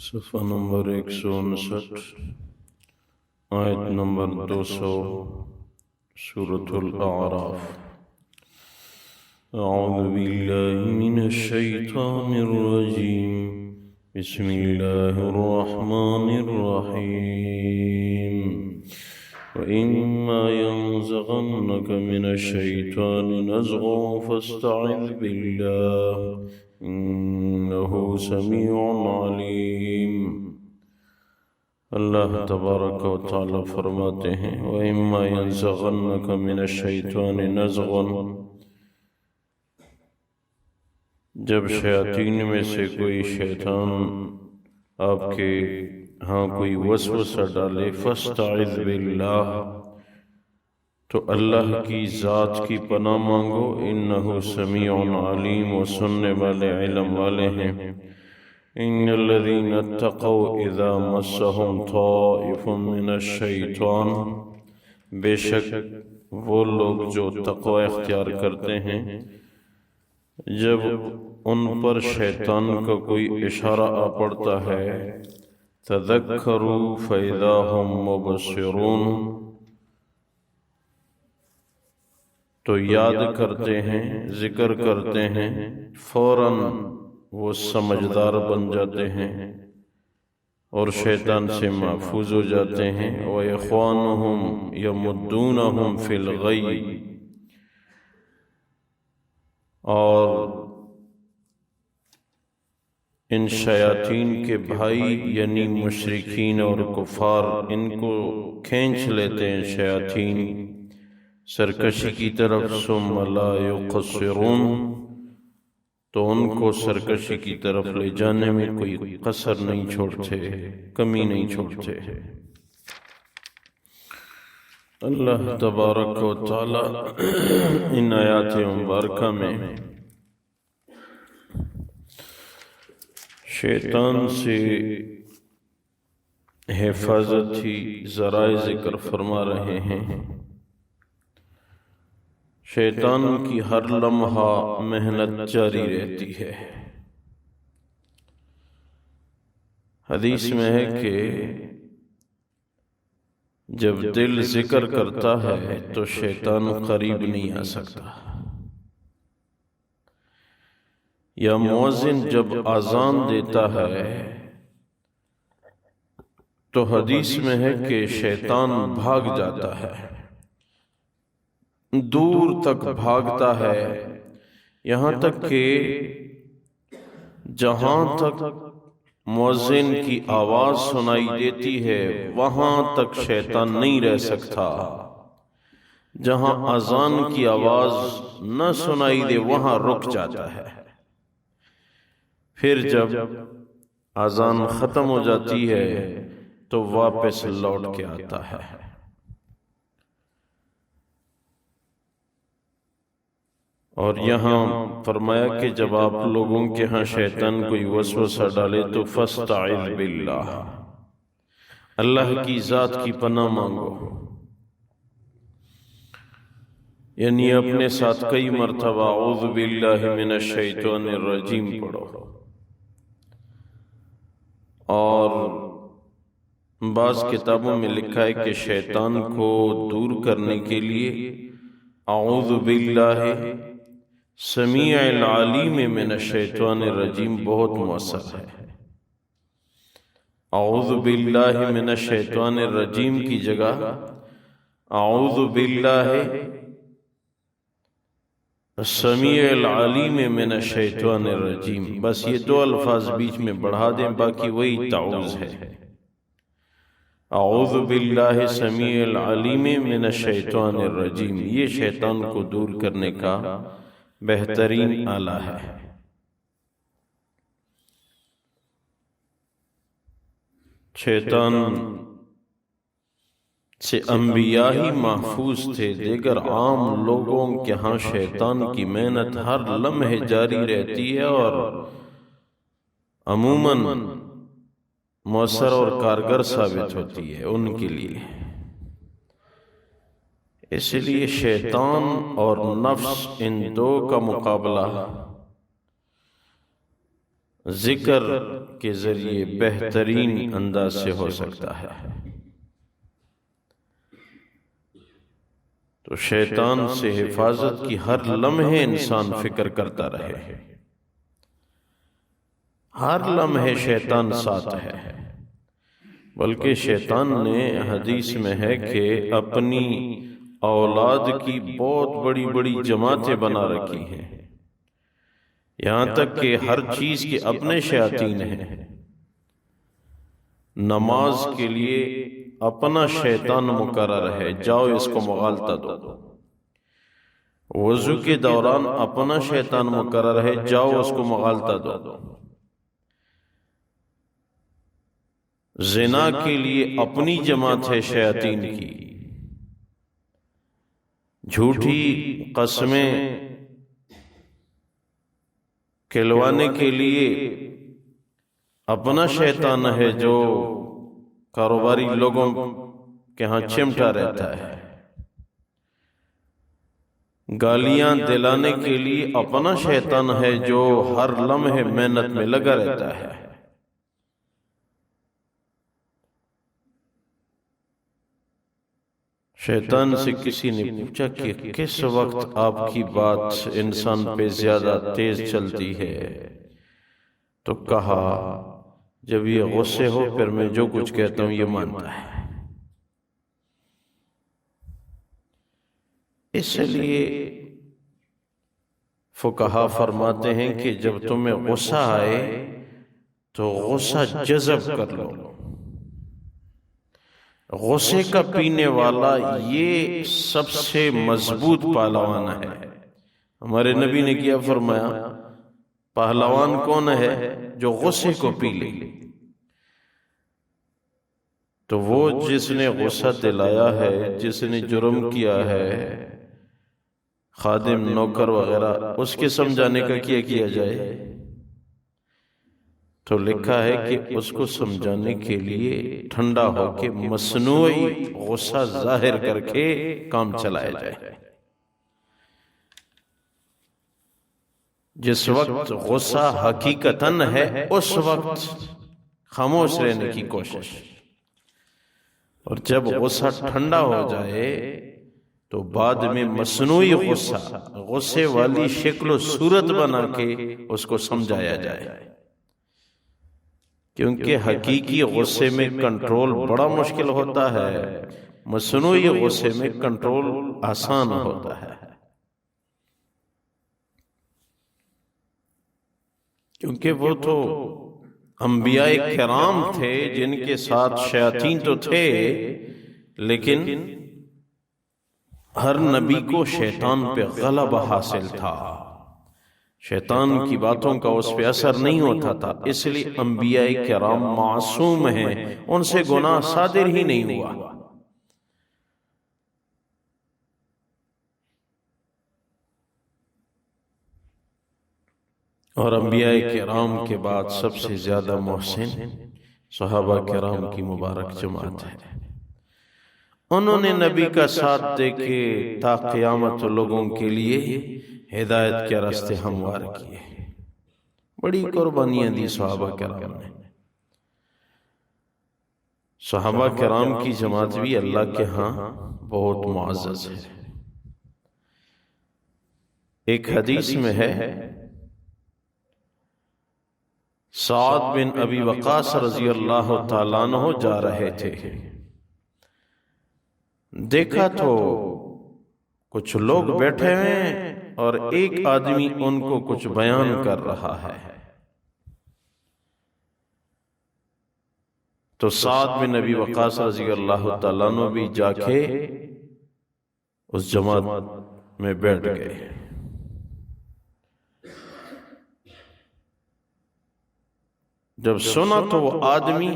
صفحہ نمبر 159، آیت نمبر 200، سورة الأعراف۔ اعوذ باللہ من الشیطان الرجیم، بسم اللہ الرحمن الرحیم۔ وَإِمَّا يَنزَغَنَّكَ مِنَ الشَّيْطَانِ نَزْغٌ فَاسْتَعِذْ بِاللَّهِ إِنَّهُ سَمِيعٌ عَلِيمٌ۔ اللہ تبارک و تعالی فرماتے ہیں وَإِمَّا يَنزَغَنَّكَ مِنَ الشَّيْطَانِ نَزْغٌ، جب شیاطین میں سے کوئی شیطان آپ کے ہاں کوئی وسوسہ ڈالے، فَاسْتَعِذْ بِاللَّهِ، تو اللہ کی ذات کی پناہ مانگو، انہو سمیع علیم، وہ سننے والے علم والے ہیں۔ ان الذین اتقوا اذا مسهم طائف من الشیطان، بے شک وہ لوگ جو تقوی اختیار کرتے ہیں جب ان پر شیطان کا کوئی اشارہ آ پڑتا ہے، تذکروا فاذا هم مبصرون، تو یاد کرتے ہیں، ذکر کرتے ہیں، فوراً وہ سمجھدار بن جاتے ہیں اور شیطان سے محفوظ ہو جاتے ہیں۔ وَإِخْوَانُهُمْ يَمُدُّونَهُمْ فِي الْغَيِّ، اور ان شیاطین کے بھائی یعنی مشرکین اور کفار ان کو کھینچ لیتے ہیں شیاطین سرکشی کی طرف، ثم لا يقصرون، تو ان کو سرکشی کی طرف لے جانے میں کوئی قصر نہیں چھوڑتے، کمی نہیں چھوڑتے۔ اللہ تبارک و تعالی ان آیات مبارکہ میں شیطان سے حفاظتی ذرائع ذکر فرما رہے ہیں۔ شیطان کی ہر لمحہ محنت جاری رہتی ہے۔ حدیث میں ہے کہ جب دل ذکر کرتا ہے تو شیطان قریب نہیں آ سکتا، یا مؤذن جب اذان دیتا ہے تو حدیث میں ہے کہ شیطان بھاگ جاتا ہے، دور تک بھاگتا ہے، یہاں تک کہ جہاں تک مؤذن کی آواز سنائی دیتی ہے وہاں تک شیطان نہیں رہ سکتا، جہاں اذان کی آواز نہ سنائی دے وہاں رک جاتا ہے، پھر جب اذان ختم ہو جاتی ہے تو واپس لوٹ کے آتا ہے۔ اور یہاں فرمایا کہ جب آپ لوگوں کے ہاں شیطان کوئی وسوسہ ڈالے تو فاستعذ باللہ، اللہ کی ذات کی پناہ مانگو، یعنی اپنے ساتھ کئی مرتبہ اعوذ باللہ من الشیطان الرجیم پڑھو۔ اور بعض کتابوں میں لکھا ہے کہ شیطان کو دور کرنے کے لیے اعوذ باللہ سمیع العلیم من الشیطان الرجیم بہت مؤثر ہے۔ اعوذ باللہ من الشیطان الرجیم کی جگہ اعوذ باللہ السمیع العلیم من الشیطان الرجیم، بس یہ دو الفاظ بیچ میں بڑھا دیں، باقی وہی تعوذ ہے۔ اعوذ باللہ سمیع العلیم من الشیطان الرجیم، یہ شیطان کو دور کرنے کا بہترین آلہ ہے۔ شیطان سے انبیاء ہی محفوظ تھے، دیگر عام لوگوں کے ہاں شیطان کی محنت ہر لمحے جاری رہتی ہے اور عموماً مؤثر اور کارگر ثابت ہوتی ہے ان کے لیے۔ اس لیے شیطان اور نفس ان دو کا مقابلہ ذکر کے ذریعے بہترین انداز سے ہو سکتا ہے۔ تو شیطان سے حفاظت کی ہر لمحے انسان فکر کرتا رہے، ہر لمحے شیطان ساتھ ہے، بلکہ شیطان نے حدیث میں ہے کہ اپنی اولاد کی بہت بڑی بڑی جماعتیں بنا رکھی ہیں، یہاں تک کہ ہر چیز کے اپنے شیاطین ہیں۔ نماز کے لیے اپنا شیطان مقرر ہے، جاؤ اس کو مغالطہ دو۔ وضو کے دوران اپنا شیطان مقرر ہے، جاؤ اس کو مغالطہ دو۔ زنا کے لیے اپنی جماعت ہے شیاطین کی، جھوٹی قسمیں کھلوانے کے لیے اپنا شیطان ہے جو کاروباری لوگوں کے ہاں چمٹا رہتا ہے۔ گالیاں دلانے کے لیے اپنا شیطان ہے جو ہر لمحے محنت میں لگا رہتا ہے۔ شیطان سے کسی نے پوچھا کہ کس وقت آپ کی بات انسان پہ زیادہ تیز چلتی ہے؟ تو کہا جب یہ غصے ہو پھر میں جو کچھ کہتا ہوں یہ مانتا ہے۔ اس لیے فقہا فرماتے ہیں کہ جب تمہیں غصہ آئے تو غصہ جذب کر لو۔ غصے کا پینے والا یہ سب سے مضبوط پہلوان ہے۔ ہمارے نبی نے کیا فرمایا؟ پہلوان کون ہے؟ جو غصے کو پی لے۔ تو وہ جس نے غصہ دلایا ہے، جس نے جرم کیا ہے، خادم، نوکر وغیرہ، اس کے سمجھانے کا کیا جائے؟ تو لکھا ہے کہ اس کو سمجھانے کے لیے ٹھنڈا ہو کے مصنوعی غصہ ظاہر کر کے کام چلایا جائے۔ جس وقت غصہ حقیقتاً ہے اس وقت خاموش رہنے کی کوشش، اور جب غصہ ٹھنڈا ہو جائے تو بعد میں مصنوعی غصے والی شکل و صورت بنا کے اس کو سمجھایا جائے، کیونکہ حقیقی غصے میں کنٹرول بڑا مشکل ہوتا ہے، مصنوعی غصے میں کنٹرول آسان ہوتا ہے، کیونکہ وہ تو انبیاء کرام تھے جن کے ساتھ شیاطین تو تھے، لیکن ہر نبی کو شیطان پہ غلبہ حاصل تھا، شیطان کی باتوں کا اس پہ اثر نہیں ہوتا تھا، اس لیے انبیاء کرام معصوم ہیں، ان سے گناہ صادر ہی نہیں ہوا۔ اور انبیاء کرام کے بعد سب سے زیادہ محسن صحابہ کرام کی مبارک جماعت ہے۔ انہوں نے نبی کا ساتھ دے کے تا قیامت لوگوں کے لیے ہدایت کے راستے ہموار کیے، بڑی قربانیاں دی صحابہ کرام نے۔ صحابہ کرام کی جماعت بھی اللہ کے ہاں بہت معزز ہے۔ ایک حدیث میں ہے سعد بن ابی وقاص رضی اللہ تعالیٰ عنہ جا رہے تھے، دیکھا تو کچھ لوگ بیٹھے ہیں اور ایک آدمی ان کو کچھ بیان کر رہا ہے، تو سعد بن ابی وقاص رضی اللہ تعالیٰ عنہ بھی جا کے اس جماعت میں بیٹھ گئے۔ جب سنا تو وہ آدمی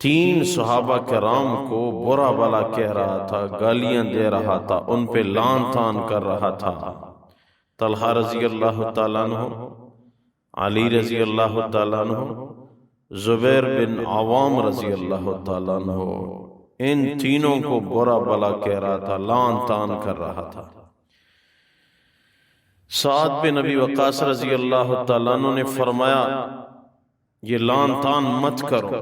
3 صحابہ کرام کو برا بلا کہہ رہا تھا، گالیاں دے رہا تھا، ان پہ لعن طعن کر رہا تھا۔ طلحہ رضی اللہ تعالیٰ عنہ، علی رضی اللہ تعالیٰ عنہ، زبیر بن عوام رضی اللہ تعالیٰ عنہ، ان تینوں کو برا بلا کہہ رہا تھا، لعن طعن کر رہا تھا۔ سعد بن ابی وقاص رضی اللہ تعالیٰ عنہ نے فرمایا یہ لان تان مت کرو.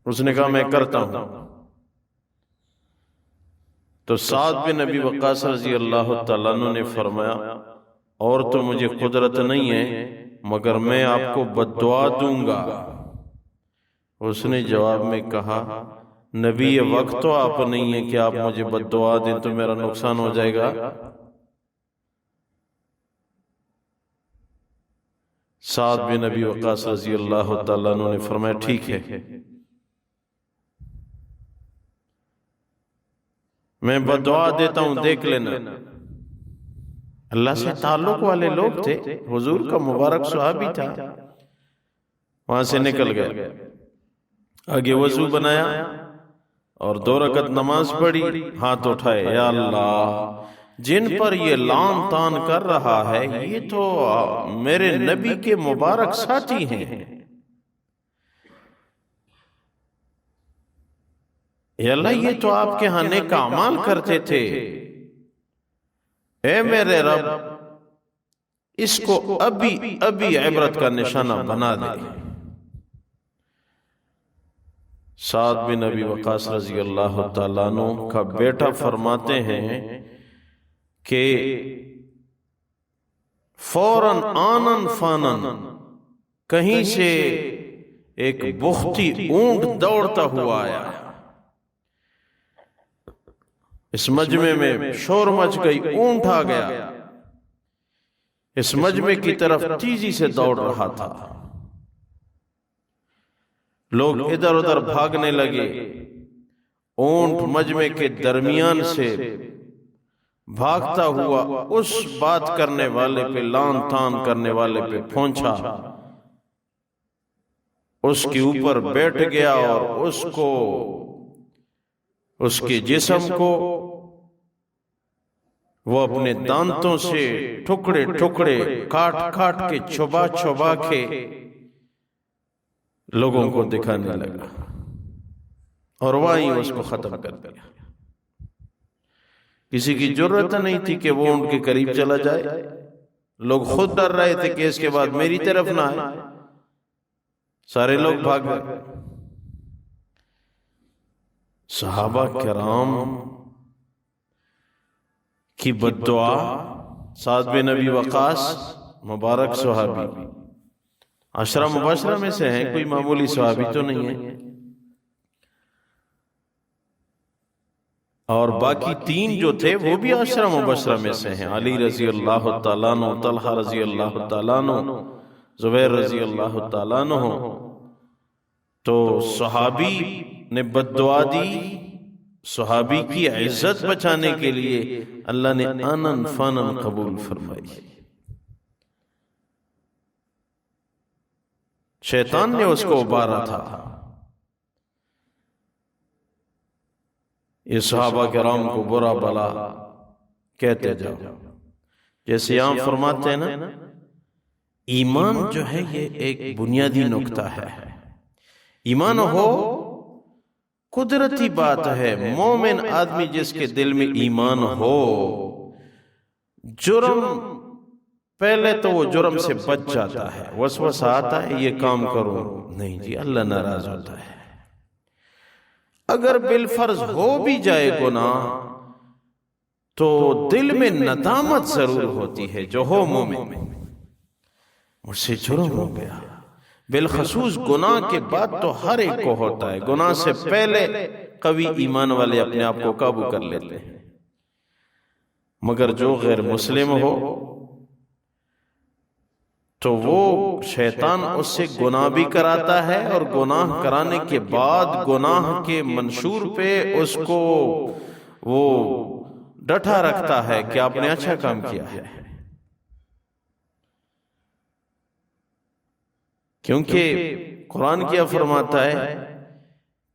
اس نے کہا میں کرتا ہوں. تو سعد بن ابی وقاص رضی اللہ تعالیٰ عنہ نے فرمایا اور تو مجھے قدرت نہیں ہے مگر میں آپ کو بد دعا دوں گا. اس نے جواب میں کہا نبی یہ وقت تو آپ نہیں ہے کہ آپ مجھے بد دعا دیں تو میرا نقصان ہو جائے گا. سعد بن ابی وقاص رضی اللہ تعالیٰ عنہ نے فرمایا ٹھیک ہے میں بد دعا دیتا ہوں دیکھ لینا. اللہ سے تعلق والے لوگ تھے، حضور کا مبارک صحابی تھا. وہاں سے نکل گئے، آگے وضو بنایا اور 2 رکعت نماز پڑھی. ہاتھ اٹھائے یا اللہ جن پر یہ لان تان کر رہا ہے یہ تو میرے نبی کے مبارک ساتھی ہیں. یا اللہ یہ تو آپ کے ہاں نیک اعمال کرتے تھے، اے میرے رب اس کو ابھی عبرت کا نشانہ بنا دے. سعد بن ابی وقاص رضی اللہ تعالیٰ عنہ کا بیٹا فرماتے ہیں کہ فوراً آنن فانن کہیں سے ایک بختی اونٹ دوڑتا ہوا آیا. اس مجمع میں شور مچ گئی، اونٹ آ گیا، اس مجمع کی طرف تیزی سے دوڑ رہا تھا. لوگ ادھر ادھر بھاگنے لگے. اونٹ مجمع کے درمیان سے بھاگتا ہوا اس بات کرنے والے پہ، لان تان کرنے والے پہ پہنچا، اس کے اوپر بیٹھ گیا اور اس کے جسم کو وہ اپنے دانتوں سے ٹکڑے ٹکڑے کاٹ کاٹ کے چبا چبا کے لوگوں کو دکھانے لگا اور وہیں اس کو ختم کر دیا. کسی کی جرت نہیں تھی کہ وہ ان کے قریب چلا جائے. لوگ خود ڈر رہے تھے کہ اس کے بعد میری طرف نہ آئے. سارے لوگ بھاگ گئے. صحابہ کرام کی بد دعا. سعد بن ابی وقاص مبارک صحابی 10 مبشرہ میں سے ہیں، کوئی معمولی صحابی تو نہیں ہے. اور باقی 3 جو تھے وہ بھی 10 مبشرہ میں سے ہیں. علی رضی اللہ تعالیٰ عنہ، طلحہ رضی اللہ تعالیٰ عنہ، زبیر رضی اللہ تعالیٰ عنہ. تو صحابی نے بد دعا دی. صحابی کی عزت بچانے کے لیے اللہ نے آنن فانن قبول فرمائی. شیطان نے اس کو ابارا تھا. یہ صحابہ کرام کو برا بلا کہتے جاؤ. جیسے یہاں فرماتے ہیں نا، ایمان جو ہے یہ ایک بنیادی نقطہ ہے. ایمان ہو قدرتی بات ہے. مومن آدمی جس کے دل میں ایمان ہو، جرم پہلے تو وہ جرم سے بچ جاتا ہے. وسوسہ آتا ہے یہ کام کرو، نہیں جی اللہ ناراض ہوتا ہے. اگر بالفرض ہو بھی جائے گناہ تو دل میں ندامت ضرور ہوتی ہے. جو ہو مومن مجھ سے جرم ہو گیا. بالخصوص گناہ کے بعد تو ہر ایک کو ہوتا ہے. گناہ سے پہلے قوی ایمان والے اپنے آپ کو قابو کر لیتے ہیں. مگر جو غیر مسلم ہو تو وہ شیطان اس سے گناہ بھی کراتا ہے، اور گناہ کرانے کے بعد گناہ کے منشور پہ اس کو وہ ڈٹا رکھتا ہے کہ آپ نے اچھا کام کیا ہے. کیونکہ قرآن کیا فرماتا ہے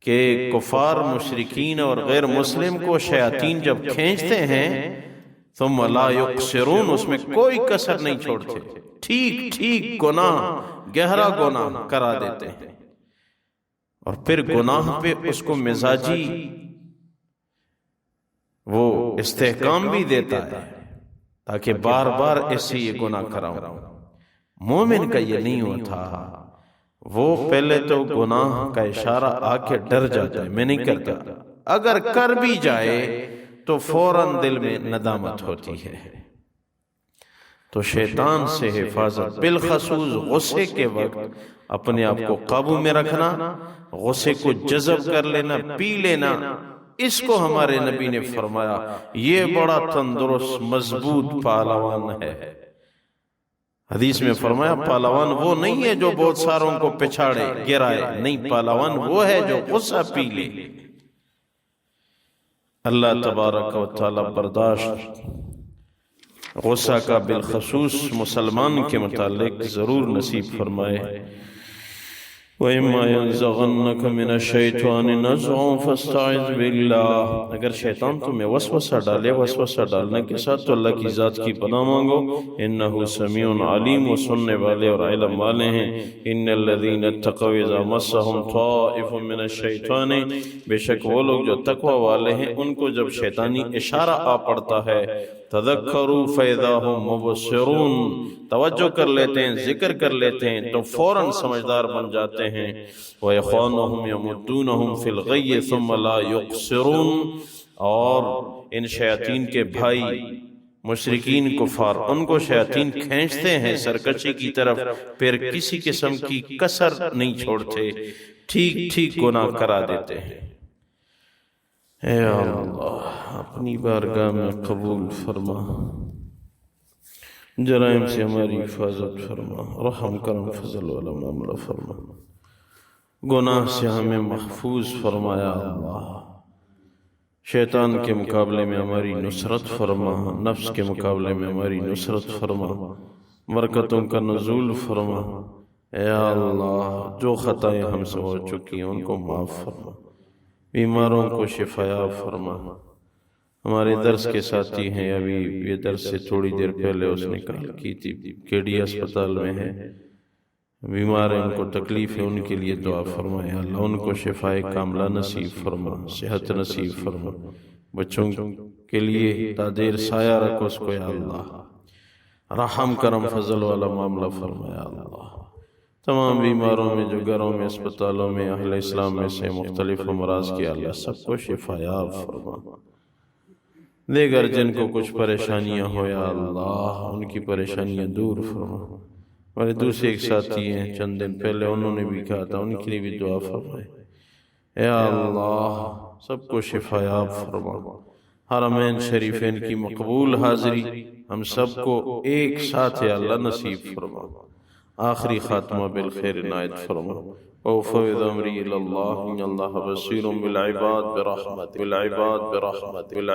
کہ کفار، مشرکین اور غیر مسلم کو شیاطین جب کھینچتے ہیں ثم لا یقصرون، اس میں کوئی کسر نہیں چھوڑتے. ٹھیک گناہ، گہرا گناہ کرا دیتے ہیں، اور پھر گناہ پہ اس کو مزاجی وہ استحکام بھی دیتا ہے. تاکہ بار بار اس سے یہ گناہ کراؤں۔ مومن کا یہ نہیں ہوتا، وہ پہلے تو گناہ کا اشارہ آ کے ڈر جاتا ہے، میں نہیں کرتا، اگر کر بھی جائے تو فوراً دل میں ندامت ہوتی ہے۔ تو شیطان سے حفاظت، بالخصوص غصے کے وقت اپنے آپ کو قابو میں رکھنا، غصے کو جذب کر لینا، پی لینا، اس کو ہمارے نبی نے فرمایا یہ بڑا تندرست مضبوط پہلوان ہے۔ حدیث میں فرمایا پہلوان وہ نہیں ہے جو بہت ساروں کو پچھاڑے گرائے، نہیں، پہلوان وہ ہے جو غصہ پی لے۔ اللہ تبارک و تعالی برداشت غصہ کا بالخصوص مسلمان کے متعلق ضرور نصیب فرمائے۔ وَإِمَّا يَنزَغَنَّكَ مِنَ الشَّيْطَانِ نَزْغٌ فَاسْتَعِذْ بِاللَّهِ، اگر شیطان تمہیں وسوسہ ڈالے، وسوسہ ڈالنے کے ساتھ تو اللہ کی ذات کی پناہ مانگو، انہو سمیع علیم، وہ سننے والے اور علم والے ہیں۔ ان الذین اتقوا اذا مسهم طائف من الشیطان، بے شک وہ لوگ جو تقوی والے ہیں ان کو جب شیطانی اشارہ آ پڑتا ہے، تذکروا فاذا هم مبصرون، توجہ کر لیتے ہیں، ذکر کر لیتے ہیں تو فوراً سمجھدار بن جاتے ہیں۔ وَإِخْوَانُهُمْ يَمُدُّونَهُمْ فِي الْغَيِّ ثُمَّ لَا يُقْصِرُونَ، اور ان شیاطین کے بھائی مشرکین کفار، ان کو شیاطین کھینچتے ہیں سرکشی کی طرف، پھر کسی قسم کی کسر نہیں چھوڑتے، ٹھیک ٹھیک گناہ کرا دیتے ہیں۔ اے اللہ اپنی بارگاہ میں قبول فرما، جرائم سے ہماری حفاظت فرما، رحم کرم فضل والا معاملہ فرما، گناہ سے ہمیں محفوظ فرمایا اللہ، شیطان کے مقابلے میں ہماری نصرت فرما، نفس کے مقابلے میں ہماری نصرت فرما، برکتوں کا نزول فرما۔ اے اللہ جو خطائیں ہم سے ہو چکی ہیں ان کو معاف فرما، بیماروں کو شفایاب فرما۔ ہمارے درس کے ساتھی ہیں، ابھی یہ درس سے تھوڑی دیر پہلے اس نے کال کی تھی، کیڈی اسپتال میں ہے، بیمار ہیں، ان کو تکلیف ہے، ان کے لیے دعا فرمائے اللہ ان کو شفائے کاملہ نصیب فرما، صحت نصیب فرما، بچوں کے لیے تادیر سایہ رکھو اس کو یا اللہ، رحم کرم فضل والا معاملہ فرمایا اللہ۔ تمام بیماروں میں جو گھروں میں اسپتالوں میں اہل اسلام میں سے مختلف امراض کی اللہ سب کو شفایاب فرما، دیگر جن کو کچھ پریشانیاں ہو یا اللہ ان کی پریشانیاں دور فرما۔ ہمارے دوسرے ایک ساتھی ہیں چند دن پہلے انہوں نے بھی کہا تھا، ان کے لیے بھی دعا فرمائے۔ اے اللہ سب کو شفایاب فرما، حرمین شریفین کی مقبول حاضری ہم سب کو ایک ساتھ یا اللہ نصیب فرما، آخری خاتمہ بالخیر عنایت فرما۔ وَأُفَوِّضُ أَمْرِي إِلَى اللَّهِ إِنَّ اللَّهَ بَصِيرٌ بِالْعِبَادِ بِرَحْمَتِهِ